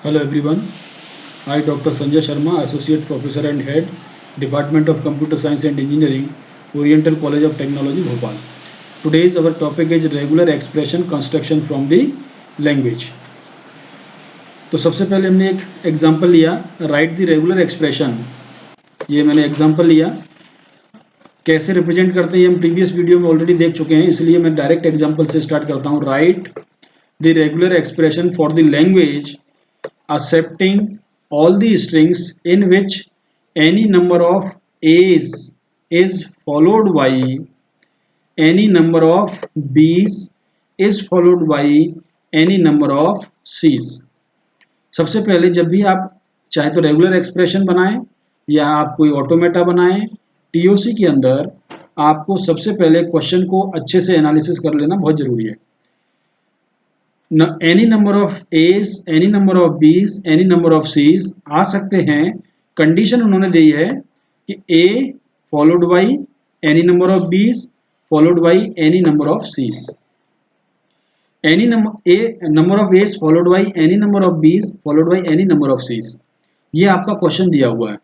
Hello everyone. I Dr. Sanjay Sharma, Associate Professor and Head, Department of Computer Science and Engineering, Oriental College of Technology, Bhopal. Today's our topic is regular expression construction from the language. तो सबसे पहले हमने एक example लिया, right the regular expression. ये मैंने example लिया. कैसे रिप्रेजेंट करते हैं हम प्रीवियस वीडियो में ऑलरेडी देख चुके हैं, इसलिए मैं डायरेक्ट एग्जांपल से स्टार्ट करता हूँ. Right the regular expression for the language accepting all the strings in which any number of A's is followed by any number of B's is followed by any number of C's. सबसे पहले जब भी आप चाहे तो regular expression बनाएं या आप कोई ऑटोमेटा बनाएं, टीओसी के अंदर आपको सबसे पहले क्वेश्चन को अच्छे से एनालिसिस कर लेना बहुत जरूरी है. Any number of as, any number of B's, any number of C's आ सकते हैं. कंडीशन उन्होंने दी है कि A followed by any number of B's followed by any number of C's. Any number of A's followed by any number of B's followed by any number of C's. ये आपका question दिया हुआ है.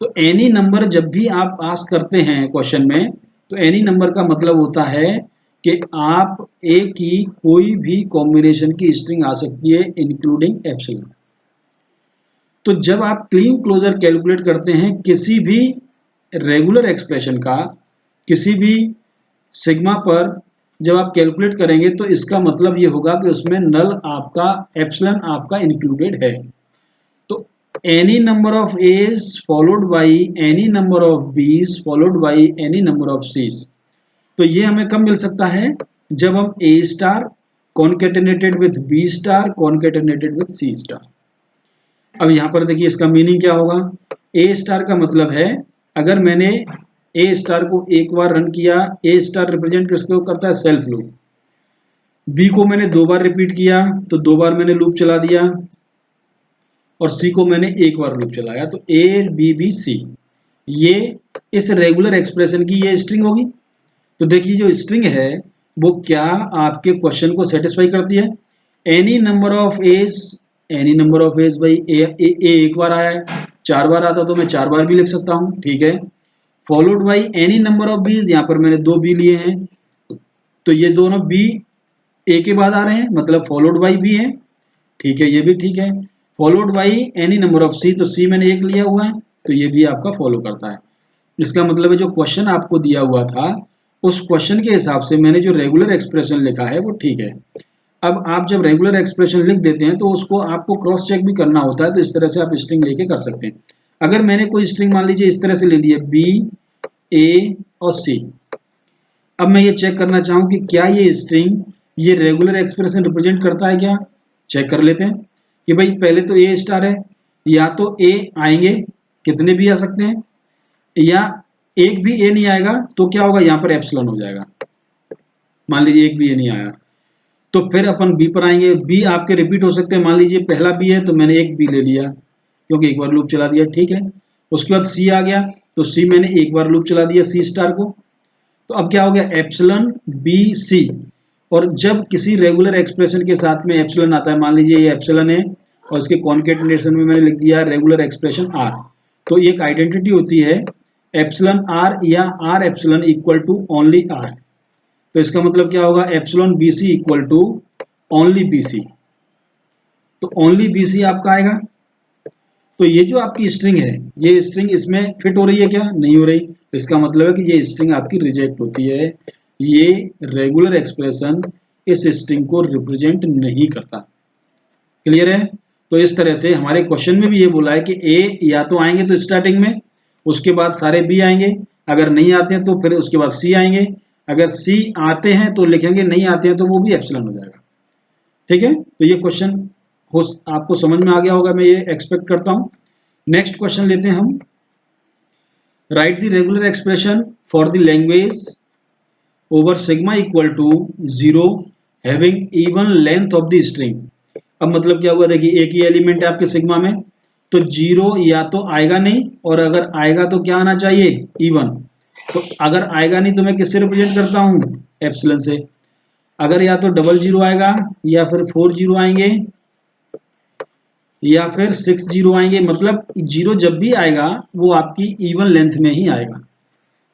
तो एनी नंबर जब भी आप ask करते हैं क्वेश्चन में, तो एनी नंबर का मतलब होता है कि आप ए की कोई भी कॉम्बिनेशन की स्ट्रिंग आ सकती है इंक्लूडिंग एप्सिलॉन. तो जब आप क्लीन क्लोजर कैलकुलेट करते हैं किसी भी रेगुलर एक्सप्रेशन का, किसी भी सिग्मा पर जब आप कैलकुलेट करेंगे, तो इसका मतलब ये होगा कि उसमें नल आपका, एप्सिलॉन आपका इंक्लूडेड है. तो any number of A's followed by any number of B's followed by any number of C's. तो ये हमें कब मिल सकता है? जब हम A star concatenated with B star concatenated with C star. अब यहाँ पर देखिए इसका मीनिंग क्या होगा. ए स्टार का मतलब है अगर मैंने ए स्टार को एक बार रन किया, ए स्टार रिप्रेजेंट किसको करता है? Self loop. बी को मैंने दो बार रिपीट किया तो दो बार मैंने लूप चला दिया, और सी को मैंने एक बार लूप चलाया. तो ए बी बी सी, ये इस रेगुलर एक्सप्रेशन की ये स्ट्रिंग होगी. तो देखिए जो स्ट्रिंग है वो क्या आपके क्वेश्चन को सेटिस्फाई करती है. Any number of as, any number of a's भाई ए एक बार आया है, चार बार आता तो मैं चार बार भी लिख सकता हूँ, ठीक है. Followed by any number of बीज, यहाँ पर मैंने दो बी लिए हैं तो ये दोनों बी ए के बाद आ रहे हैं, मतलब फॉलोड बाई बी है, ठीक है, ये भी ठीक है. Followed by any number of C, तो सी मैंने एक लिया हुआ है तो ये भी आपका फॉलो करता है. इसका मतलब है जो क्वेश्चन आपको दिया हुआ था उस क्वेश्चन के हिसाब से मैंने जो रेगुलर एक्सप्रेशन लिखा है वो ठीक है. अब आप जब रेगुलर एक्सप्रेशन लिख देते हैं तो उसको आपको क्रॉस चेक भी करना होता है, तो इस तरह से आप स्ट्रिंग लेके कर सकते हैं. अगर मैंने कोई स्ट्रिंग मान लीजिए इस तरह से ले ली है बी, ए और सी, अब मैं ये चेक करना चाहूँ कि क्या ये स्ट्रिंग ये रेगुलर एक्सप्रेशन रिप्रेजेंट करता है क्या. चेक कर लेते हैं कि भाई पहले तो ए स्टार है, या तो ए आएंगे, कितने भी आ सकते हैं, या एक भी ए नहीं आएगा तो क्या होगा, यहाँ पर एप्सिलॉन हो जाएगा. मान लीजिए एक भी ए नहीं आया तो फिर अपन बी पर आएंगे. बी आपके रिपीट हो सकते हैं, मान लीजिए पहला बी है तो मैंने एक बी ले लिया क्योंकि एक बार लूप चला दिया, ठीक है. उसके बाद सी आ गया तो सी मैंने एक बार लूप चला दिया सी स्टार को. तो अब क्या हो गया, एप्सिलॉन बी सी. और जब किसी रेगुलर एक्सप्रेशन के साथ में एप्सिलॉन आता है, मान लीजिए ये एप्सिलॉन है और इसके कॉन्केटेनेशन में मैंने लिख दिया रेगुलर एक्सप्रेशन आर, तो एक आइडेंटिटी होती है एप्सिलॉन आर या r epsilon equal to only r. तो इसका मतलब क्या होगा, epsilon b c equal to only b c. तो ओनली बी सी आपका आएगा. तो ये जो आपकी स्ट्रिंग है, ये स्ट्रिंग इसमें फिट हो रही है क्या? नहीं हो रही. तो इसका मतलब है कि ये स्ट्रिंग आपकी रिजेक्ट होती है. ये रेगुलर एक्सप्रेशन इस स्ट्रिंग को रिप्रेजेंट नहीं करता. क्लियर है. तो इस तरह से हमारे क्वेश्चन में भी ये बोला है कि ए या तो आएंगे तो स्टार्टिंग में, उसके बाद सारे बी आएंगे, अगर नहीं आते हैं तो फिर उसके बाद सी आएंगे, अगर सी आते हैं तो लिखेंगे, नहीं आते हैं तो वो भी एप्सिलॉन हो जाएगा, ठीक है. तो ये क्वेश्चन आपको समझ में आ गया होगा, मैं ये एक्सपेक्ट करता हूं. नेक्स्ट क्वेश्चन लेते हैं हम. Write the regular expression for the language over sigma equal to 0 having even length of the string. अब मतलब क्या हुआ, देखिए एक ही एलिमेंट है आपके सिग्मा में, तो 0 या तो आएगा नहीं, और अगर आएगा तो क्या आना चाहिए, इवन. तो अगर आएगा नहीं तो मैं किससे रिप्रेजेंट करता हूँ, एप्सिलॉन से. अगर या तो डबल जीरो आएगा या फिर 4 जीरो आएंगे या फिर 6 जीरो आएंगे, मतलब जीरो जब भी आएगा वो आपकी इवन लेंथ में ही आएगा।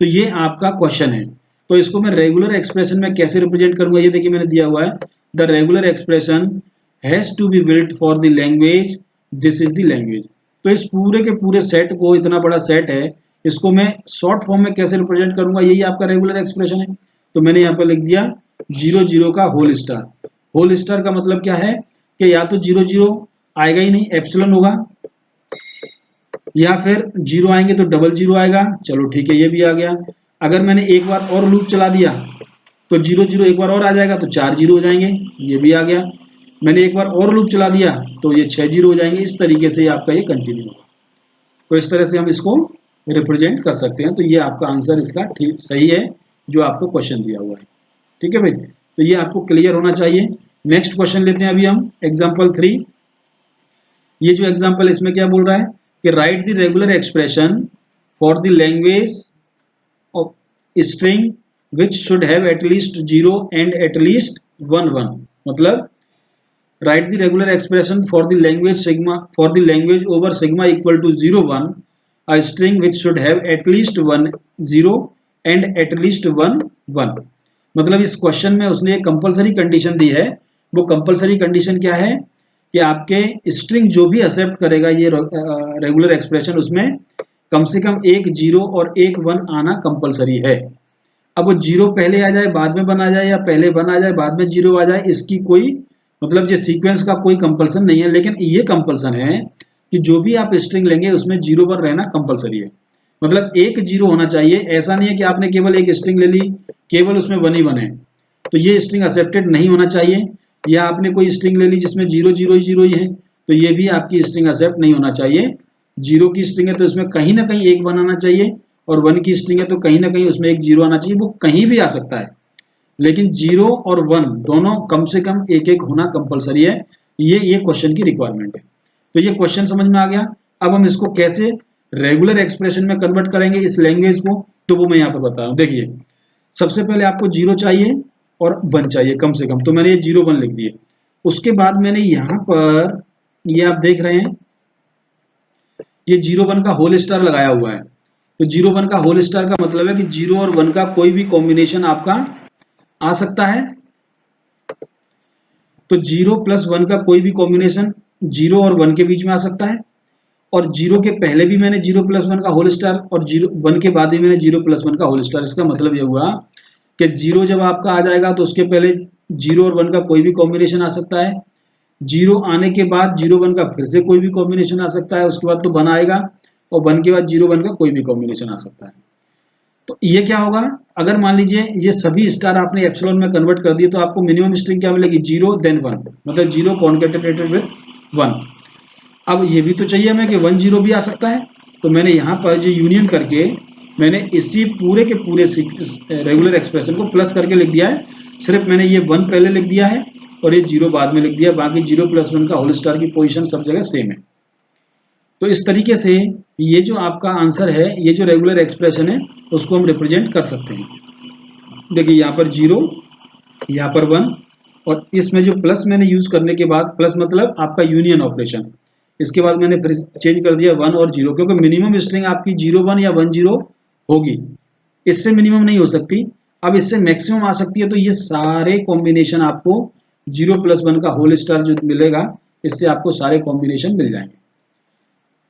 तो ये आपका क्वेश्चन है। तो इसको मैं रेगुलर एक्सप्रेशन में कैसे रिप्रेजेंट करूंगा, ये देखिए मैंने दिया हुआ है, the regular expression has to be built for the language, this is the language. तो इस पूरे के पूरे सेट को, इतना बड़ा सेट है, इसको मैं शॉर्ट फॉर्म में कैसे रिप्रेजेंट करूंगा, यही आपका रेगुलर एक्सप्रेशन है। तो मैंने यहाँ पर लिख दिया 0 0 का होल स्टार। होल स्टार का मतलब क्या है कि या तो 0 0 आएगा ही नहीं, एप्सिलॉन होगा, या फिर 0 आएंगे तो डबल 0 आएगा। चलो ठीक है, ये भी आ गया। अगर मैंने एक बार और लूप चला दिया तो 0 0 एक बार और आ जाएगा तो 4 0 हो जाएंगे, ये भी आ गया। मैंने एक बार और लूप चला दिया तो ये 6 0 हो जाएंगे। इस तरीके से आपका ये कंटिन्यू होगा। तो इस तरह से हम इसको रिप्रेजेंट कर सकते हैं। तो ये आपका आंसर इसका ठीक सही है जो आपको क्वेश्चन दिया हुआ है। ठीक है भाई, तो ये आपको क्लियर होना चाहिए। नेक्स्ट क्वेश्चन लेते हैं अभी हम, एग्जाम्पल 3। ये जो एग्जाम्पल इसमें क्या बोल रहा है कि write the regular expression for the language of string which should have at least 0 and at least 1 1। मतलब write the regular expression for the language sigma, for the language over sigma equal to 0 1, a string which should have at least 1 0 and at least 1 1। मतलब इस question में उसने एक compulsory condition दी है। वो compulsory condition क्या है कि आपके स्ट्रिंग जो भी एक्सेप्ट करेगा ये रेगुलर एक्सप्रेशन, उसमें कम से कम एक 0 और एक 1 आना कंपलसरी है। अब वो 0 पहले आ जाए बाद में 1 आ जाए, या पहले 1 आ जाए बाद में 0 आ जाए, इसकी कोई मतलब ये सीक्वेंस का कोई कंपल्सन नहीं है। लेकिन ये कंपल्सन है कि जो भी आप स्ट्रिंग लेंगे उसमें 0 1 रहना कंपलसरी है। मतलब एक 0 होना चाहिए। ऐसा नहीं है कि आपने केवल एक स्ट्रिंग ले ली, केवल उसमें 1 ही 1 है, तो ये स्ट्रिंग एक्सेप्टेड नहीं होना चाहिए। या आपने कोई स्ट्रिंग ले ली जिसमें 0 0 ही 0 ही है, तो ये भी आपकी स्ट्रिंग एक्सेप्ट नहीं होना चाहिए। 0 की स्ट्रिंग है तो उसमें कहीं ना कहीं एक 1 आना चाहिए, और 1 की स्ट्रिंग है तो कहीं ना कहीं उसमें एक 0 आना चाहिए। वो कहीं भी आ सकता है, लेकिन 0 और 1 दोनों कम से कम एक एक होना कंपलसरी है। ये क्वेश्चन की रिक्वायरमेंट है। तो ये क्वेश्चन समझ में आ गया। अब हम इसको कैसे रेगुलर एक्सप्रेशन में कन्वर्ट करेंगे इस लैंग्वेज को, तो वो मैं यहाँ पर बता रहा हूँ। देखिए, सबसे पहले आपको 0 चाहिए और 1 चाहिए कम से कम, तो मैंने ये 0 1 लिख दिए। उसके बाद मैंने यहाँ पर, ये आप देख रहे हैं, ये 0 1 का होल स्टार लगाया हुआ है। तो 0 1 का होल स्टार का मतलब है कि 0 और 1 का कोई भी कॉम्बिनेशन आपका आ सकता है। तो 0 प्लस 1 का कोई भी कॉम्बिनेशन 0 और 1 के बीच में आ सकता है। और 0 के पहले भी मैंने 0 प्लस 1 का होल स्टार, और 0 1 के बाद भी मैंने 0 प्लस 1 का होल स्टार। इसका मतलब यह हुआ कि 0 जब आपका आ जाएगा तो उसके पहले 0 और 1 का कोई भी कॉम्बिनेशन आ सकता है। 0 आने के बाद 0 1 का फिर से कोई भी कॉम्बिनेशन आ सकता है। उसके बाद तो 1 आएगा, और 1 के बाद 0 1 का कोई भी कॉम्बिनेशन आ सकता है। तो ये क्या होगा, अगर मान लीजिए ये सभी स्टार आपने एप्सिलॉन में कन्वर्ट कर दिए, तो आपको मिनिमम स्ट्रिंग क्या मिलेगी, 0 देन 1, मतलब 0 कॉन्केटेनेटेड विथ 1। अब ये भी तो चाहिए हमें कि 1 0 भी आ सकता है। तो मैंने यहाँ पर जो यूनियन करके मैंने इसी पूरे के पूरे रेगुलर एक्सप्रेशन को प्लस करके लिख दिया है। सिर्फ मैंने ये 1 पहले लिख दिया है और ये 0 बाद में लिख दिया। बाकी 0 प्लस 1 का होल स्टार की पोजीशन सब जगह सेम है। तो इस तरीके से ये जो आपका आंसर है, ये जो रेगुलर एक्सप्रेशन है, उसको हम रिप्रेजेंट कर सकते हैं। देखिए यहाँ पर 0, यहाँ पर 1, और इसमें जो प्लस मैंने यूज करने के बाद, प्लस मतलब आपका यूनियन ऑपरेशन, इसके बाद मैंने फिर चेंज कर दिया 1 और 0, क्योंकि मिनिमम स्ट्रिंग आपकी 0 1 या 1 0 होगी, इससे मिनिमम नहीं हो सकती। अब इससे मैक्सिमम आ सकती है। तो ये सारे कॉम्बिनेशन आपको 0 प्लस 1 का होल स्टार जो मिलेगा, इससे आपको सारे कॉम्बिनेशन मिल जाएंगे।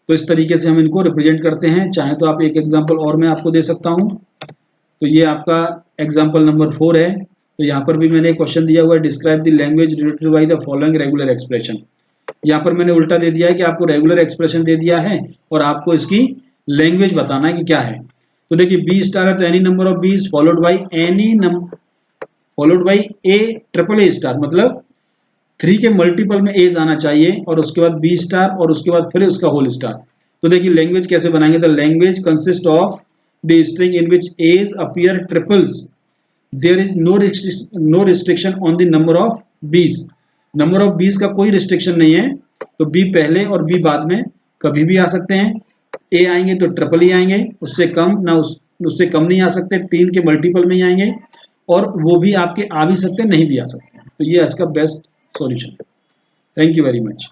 तो इस तरीके से हम इनको रिप्रेजेंट करते हैं। चाहे तो आप एक एग्जांपल और मैं आपको दे सकता हूं। तो ये आपका एग्जांपल नंबर 4 है। तो यहाँ पर भी मैंने क्वेश्चन दिया हुआ है, describe the language related by the following regular expression. यहाँ पर मैंने उल्टा दे दिया है कि आपको रेगुलर एक्सप्रेशन दे दिया है और आपको इसकी लैंग्वेज बताना है कि क्या है। तो देखिए, बी स्टार है तो any number of B's followed by any number followed by A triple A star, मतलब 3 के मल्टीपल में एज आना चाहिए, और उसके बाद बी स्टार, और उसके बाद फिर उसका होल स्टार। तो देखिए लैंग्वेज कैसे बनाएंगे, the language consist of the string in which a's appear triples, there is no restriction on the number of b's. Number of b's का कोई रिस्ट्रिक्शन नहीं है। तो बी पहले और बी बाद में कभी भी आ सकते हैं। ए आएंगे तो ट्रिपल ही आएंगे, उससे कम ना, उससे कम नहीं आ सकते, 3 के मल्टीपल में ही आएंगे, और वो भी आपके आ भी सकते हैं, नहीं भी आ सकते। तो ये इसका बेस्ट सॉल्यूशन है। Thank you very much.